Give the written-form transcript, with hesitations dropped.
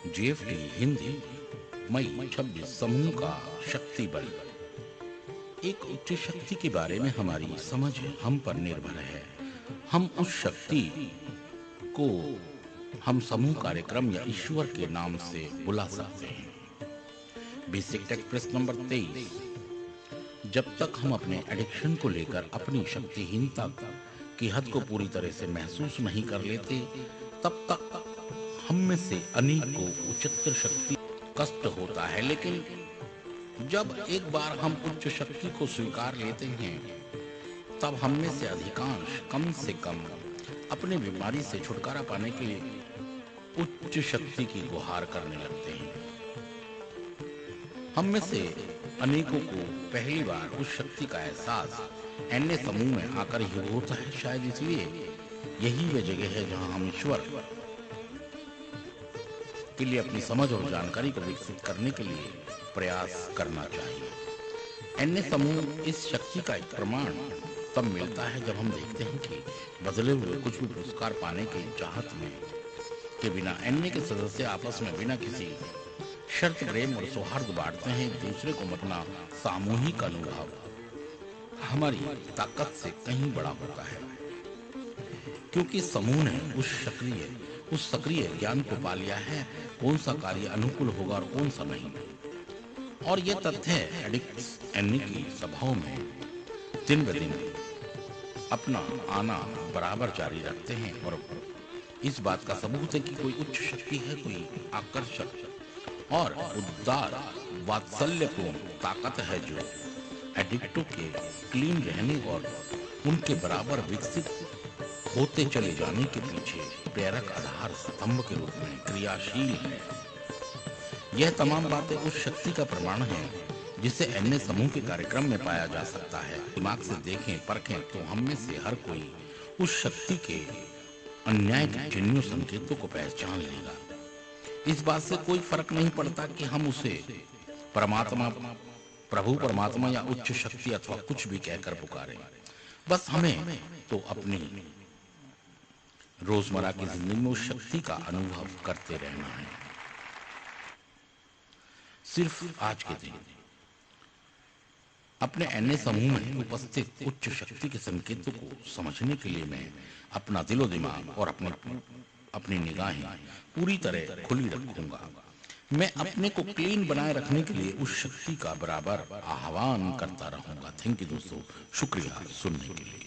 जीएफटी हिंदी मई 26 समूह का शक्ति बल। एक उच्च शक्ति के बारे में हमारी समझ हम पर निर्भर है। हम उस शक्ति को हम समूह कार्यक्रम या ईश्वर के नाम से बुला सकते हैं। बेसिक टेक्स्ट प्रश्न नंबर 23। जब तक हम अपने एडिक्शन को लेकर अपनी शक्तिहीनता की हद को पूरी तरह से महसूस नहीं कर लेते, तब तक हम में से अनेक को उच्चतर शक्ति कष्ट होता है। लेकिन जब एक बार हम उच्च शक्ति को स्वीकार लेते हैं, तब हम में से अधिकांश कम से कम अपनी बीमारी से छुटकारा पाने के लिए उच्च शक्ति की गुहार करने लगते हैं। हम में से अनेकों को पहली बार उस शक्ति का एहसास एनए समूह में आकर ही होता है। शायद इसलिए यही वह जगह है जहां हम ईश्वर के लिए अपनी समझ और जानकारी को विकसित करने के लिए प्रयास करना चाहिए। एनए समूह इस शक्ति का एक प्रमाण तब मिलता है जब हम देखते हैं कि बदले हुए कुछ भी पुरस्कार पाने की चाहत में के बिना एनए के सदस्य आपस में बिना किसी शर्त प्रेम और सौहार्द बांटते हैं। एक दूसरे को अपना सामूहिक अनुभव हमारी ताकत से कहीं बड़ा होता है, क्योंकि समूह ने उस सक्रिय ज्ञान को पा लिया है कौन सा कार्य अनुकूल होगा और कौन सा नहीं। और यह तथ्य एडिक्ट्स एनए की सभाओं में दिन ब दिन अपना आना बराबर जारी रखते हैं। और इस बात का सबूत है कि कोई उच्च शक्ति है, कोई आकर्षक और उदार वात्सल्यपूर्ण ताकत है जो एडिक्टों के क्लीन रहने और उनके बराबर विकसित होते चले जाने के पीछे प्रेरक आधार स्तंभ के रूप में क्रियाशील है। यह तमाम बातें उस शक्ति का प्रमाण है जिसे एनए समूह के कार्यक्रम में पाया जा सकता है। दिमाग से देखें परखें तो हम में से हर कोई उस शक्ति के अन्याय के चिन्हों संकेतों को पहचान लेगा। इस बात से कोई फर्क नहीं पड़ता कि हम उसे परमात्मा, प्रभु परमात्मा या उच्च शक्ति अथवा कुछ भी कहकर पुकारें। बस हमें तो अपनी रोजमर्रा की जिंदगी में उस शक्ति का अनुभव करते रहना है। सिर्फ आज के दिन अपने एनए समूह में उपस्थित उच्च शक्ति के संकेतों को समझने के लिए मैं अपना दिलो दिमाग और अपनी निगाहें पूरी तरह खुली रखूंगा। मैं अपने को क्लीन बनाए रखने के लिए उस शक्ति का बराबर आह्वान करता रहूंगा। थैंक यू दोस्तों, शुक्रिया सुनने के लिए।